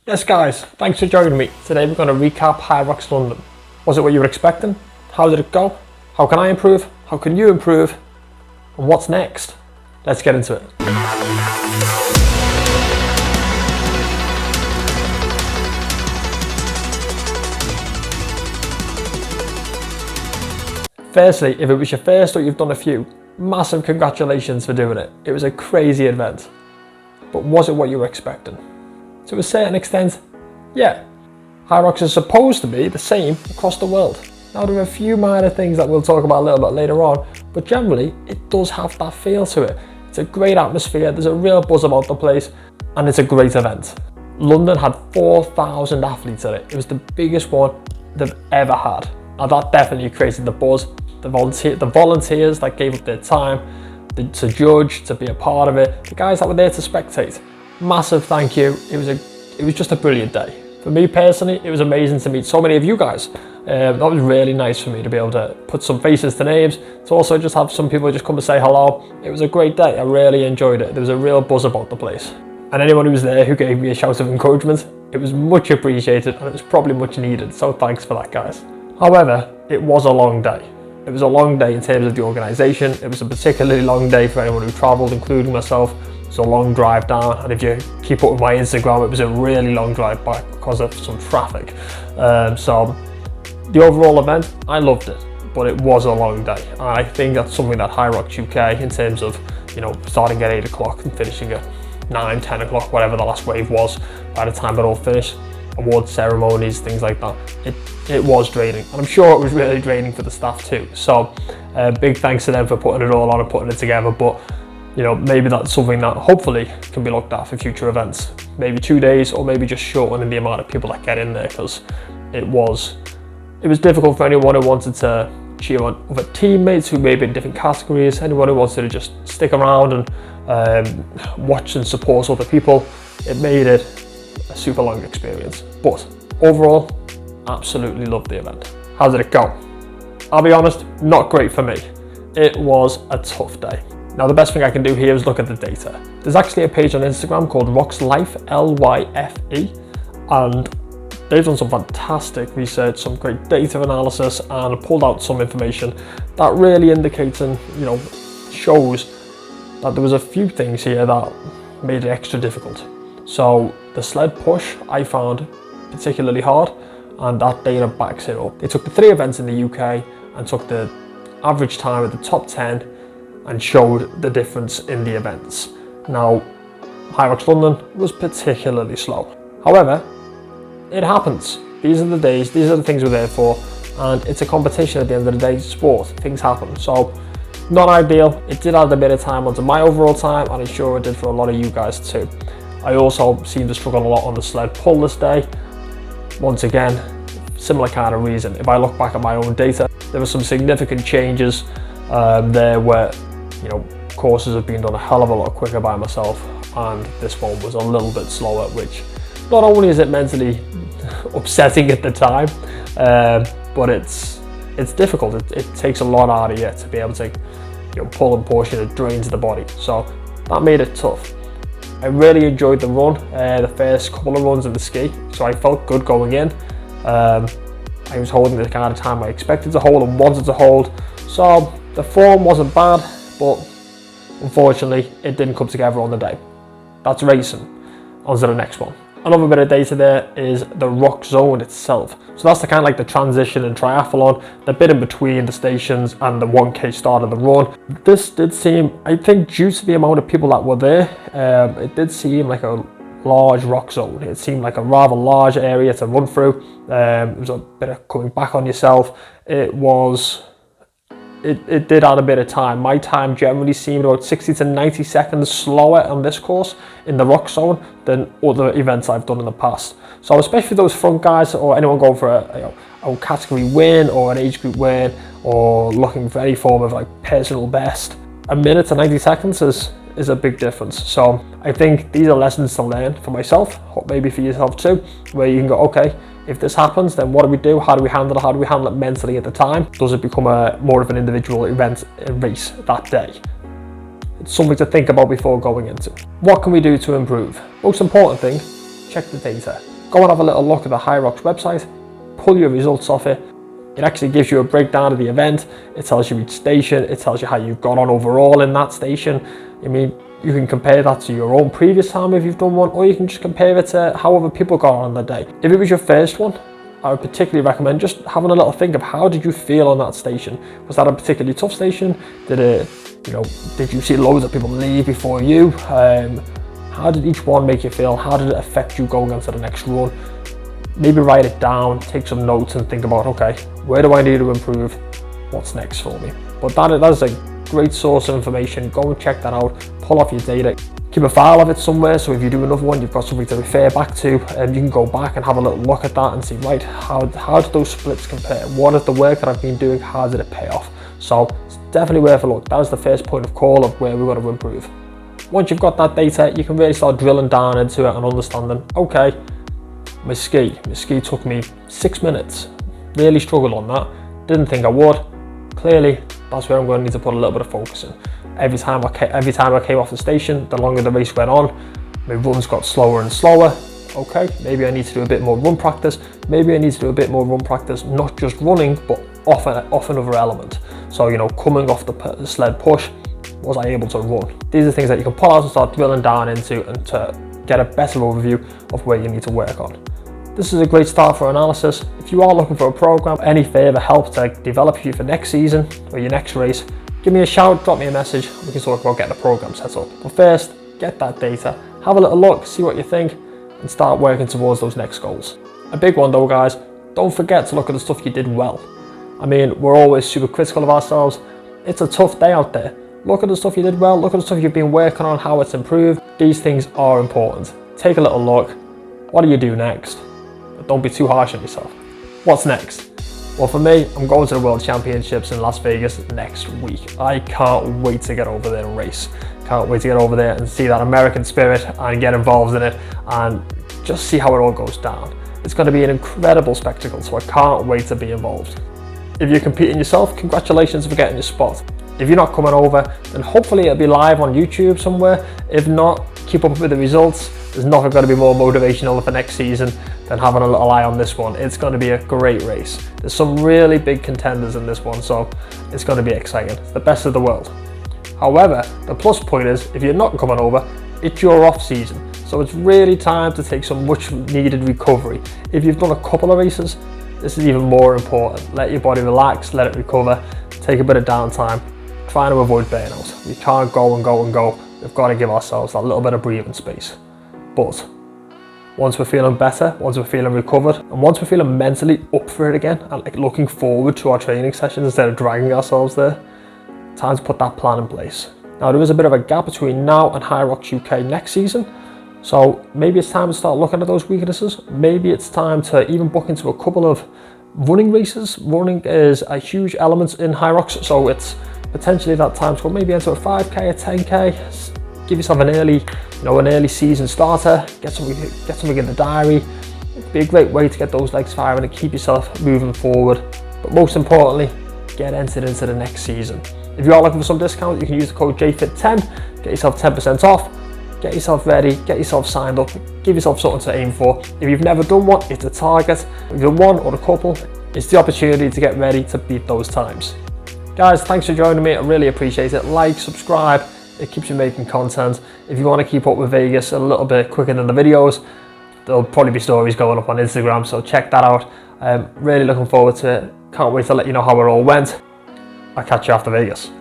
Yes guys, thanks for joining me. Today we're going to recap Hyrox London. Was it what you were expecting? How did it go? How can I improve? How can you improve? And what's next? Let's get into it. Firstly, if it was your first or you've done a few, massive congratulations for doing it. It was a crazy event. But was it what you were expecting? To a certain extent, yeah. Hyrox is supposed to be the same across the world. Now there are a few minor things that we'll talk about a little bit later on, but generally it does have that feel to it. It's a great atmosphere, there's a real buzz about the place, and it's a great event. London had 4,000 athletes at it. It was the biggest one they've ever had. Now that definitely created the buzz. The volunteers that gave up their time to judge, to be a part of it, the guys that were there to spectate. Massive thank you. It was just a brilliant day. For me personally, it was amazing to meet so many of you guys. That was really nice for me to be able to put some faces to names, to also just have some people just come to say hello. It was a great day. I really enjoyed it. There was a real buzz about the place. And anyone who was there who gave me a shout of encouragement, it was much appreciated and it was probably much needed. So thanks for that, guys. However, it was a long day. It was a long day in terms of the organisation. It was a particularly long day for anyone who travelled, including myself. It was a long drive down, and if you keep up with my Instagram, it was a really long drive back because of some traffic. So the overall event, I loved it, but it was a long day. I think that's something that Hyrox UK, in terms of, you know, starting at 8 o'clock and finishing at 9, 10 o'clock, whatever the last wave was, by the time it all finished, award ceremonies, things like that, it was draining, and I'm sure it was really draining for the staff too. So big thanks to them for putting it all on and putting it together. But you know, maybe that's something that hopefully can be looked at for future events. Maybe 2 days, or maybe just shortening the amount of people that get in there, because it was difficult for anyone who wanted to cheer on other teammates who may be in different categories, anyone who wanted to just stick around and watch and support other people. It made it a super long experience, but overall, absolutely loved the event. How did it go? I'll be honest, not great for me. It was a tough day. Now the best thing I can do here is look at the data. There's actually a page on Instagram called Rox Life, L-Y-F-E, and they've done some fantastic research, some great data analysis, and pulled out some information that really indicates and, you know, shows that there was a few things here that made it extra difficult. So the sled push I found particularly hard, and that data backs it up. They took the 3 events in the UK and took the average time of the top 10 and showed the difference in the events. Now, Hyrox London was particularly slow. However, it happens. These are the days, these are the things we're there for, and it's a competition at the end of the day, sport, things happen. So, not ideal. It did add a bit of time onto my overall time, and I'm sure it did for a lot of you guys too. I also seemed to struggle a lot on the sled pull this day. Once again, similar kind of reason. If I look back at my own data, there were some significant changes there where, you know, courses have been done a hell of a lot quicker by myself, and this one was a little bit slower, which not only is it mentally upsetting at the time, but it's difficult. It takes a lot out of you to be able to, you know, pull and push, and it drains the body. So that made it tough. I really enjoyed the run, the first couple of runs in the ski, so I felt good going in. I was holding the kind of time I expected to hold and wanted to hold, so the form wasn't bad, but unfortunately it didn't come together on the day. That's racing. On to the next one. Another bit of data there is the rock zone itself. So that's the kind of like the transition in triathlon, the bit in between the stations and the 1K start of the run. This did seem, I think due to the amount of people that were there, it did seem like a large rock zone. It seemed like a rather large area to run through. It was a bit of coming back on yourself. It did add a bit of time. My time generally seemed about 60 to 90 seconds slower on this course in the rock zone than other events I've done in the past. So especially those front guys, or anyone going for a category win or an age group win, or looking for any form of like personal best, a minute to 90 seconds is a big difference. So I think these are lessons to learn for myself, maybe for yourself too, where you can go, okay, if this happens, then what do we do? How do we handle it? How do we handle it mentally at the time? Does it become more of an individual event, a race that day? It's something to think about before going into. What can we do to improve? Most important thing, check the data. go and have a little look at the Hyrox website, pull your results off it. It actually gives you a breakdown of the event. It tells you each station. It tells you how you've got on overall in that station. I mean, you can compare that to your own previous time if you've done one, or you can just compare it to how other people got on the day. If it was your first one, I would particularly recommend just having a little think of how did you feel on that station. Was that a particularly tough station? Did you see loads of people leave before you? How did each one make you feel? How did it affect you going on to the next run? Maybe write it down, take some notes and think about, okay, where do I need to improve? What's next for me? But that is a great source of information. Go and check that out, pull off your data, keep a file of it somewhere, so if you do another one, you've got something to refer back to, and you can go back and have a little look at that and see, right, how did those splits compare? What is the work that I've been doing? How did it pay off? So it's definitely worth a look. That is the first point of call of where we've got to improve. Once you've got that data, you can really start drilling down into it and understanding, okay, my ski took me 6 minutes. Really struggled on that. Didn't think I would. Clearly, that's where I'm going to need to put a little bit of focus in. Every time I came off the station, the longer the race went on, my runs got slower and slower. Okay, maybe I need to do a bit more run practice. Maybe I need to do a bit more run practice, not just running, but off another element. So, coming off the sled push, was I able to run? These are things that you can pull out and start drilling down into and to get a better overview of where you need to work on. This is a great start for analysis. If you are looking for a program, any further help to develop you for next season or your next race, give me a shout, drop me a message, and we can talk about getting a program set up. But first, get that data, have a little look, see what you think, and start working towards those next goals. A big one though, guys, don't forget to look at the stuff you did well. I mean, we're always super critical of ourselves. It's a tough day out there. Look at the stuff you did well, look at the stuff you've been working on, how it's improved. These things are important. Take a little look. What do you do next? But don't be too harsh on yourself. What's next? Well, for me, I'm going to the World Championships in Las Vegas next week. I can't wait to get over there and race. Can't wait to get over there and see that American spirit and get involved in it and just see how it all goes down. It's going to be an incredible spectacle, so I can't wait to be involved. If you're competing yourself, congratulations for getting your spot. If you're not coming over, then hopefully it'll be live on YouTube somewhere. If not, keep up with the results. There's nothing going to be more motivational for next season than having a little eye on this one. It's going to be a great race. There's some really big contenders in this one, so it's going to be exciting. It's the best of the world. However, the plus point is, if you're not coming over, it's your off season. So it's really time to take some much needed recovery. If you've done a couple of races, this is even more important. Let your body relax, let it recover, take a bit of downtime, trying to avoid burnout. We can't go and go and go. We've got to give ourselves that little bit of breathing space. But once we're feeling better, once we're feeling recovered, and once we're feeling mentally up for it again, and like looking forward to our training sessions instead of dragging ourselves there, time to put that plan in place. Now, there is a bit of a gap between now and Hyrox UK next season, so maybe it's time to start looking at those weaknesses. Maybe it's time to even book into a couple of running races. Running is a huge element in Hyrox, so it's potentially that time to go maybe into a 5k, a 10k, give yourself an early season starter, get something in the diary. It'd be a great way to get those legs firing and keep yourself moving forward. But most importantly, get entered into the next season. If you are looking for some discount, you can use the code JFIT10, get yourself 10% off, get yourself ready, get yourself signed up, give yourself something to aim for. If you've never done one, it's a target. If you're one or a couple, it's the opportunity to get ready to beat those times. Guys, thanks for joining me. I really appreciate it. Like, subscribe. It keeps you making content. If you want to keep up with Vegas a little bit quicker than the videos, there'll probably be stories going up on Instagram, so check that out. Really looking forward to it. Can't wait to let you know how it all went. I'll catch you after Vegas.